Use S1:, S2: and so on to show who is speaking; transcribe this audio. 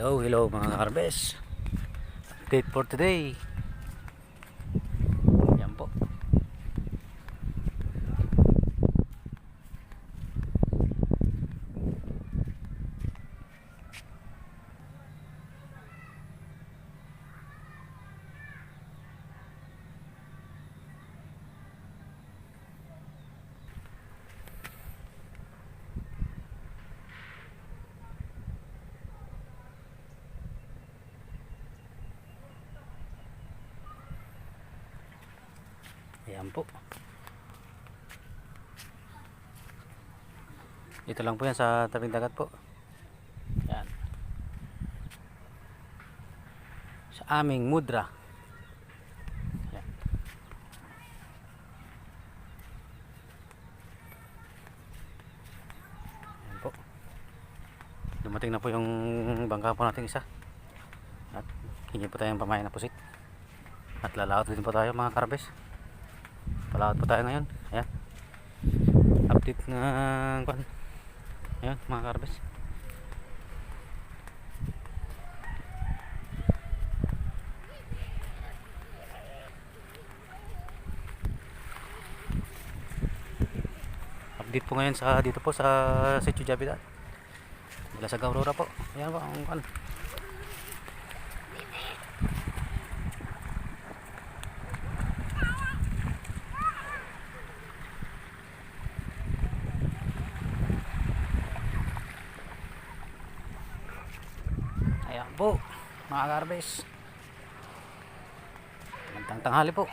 S1: Hello mga karbes. Update for today. Yan po. Ayan po. Ito lang po yan sa tabing dagat po. Ayan. Sa aming mudra. Ayan. Ayan po. Dumating na po yung bangka po natin isa. At hingi po tayong pamain na pusit. At lalaot din po tayo mga karbes. Palaot po tayo ngayon. Ayan. Update ng kwan. Ayan mga karbes. Update po ngayon sa dito po sa Sitio Javidad. Mula sa Aurora po. Ayan po ang kwan. Ayan po mga karbes. Magandang tanghali po.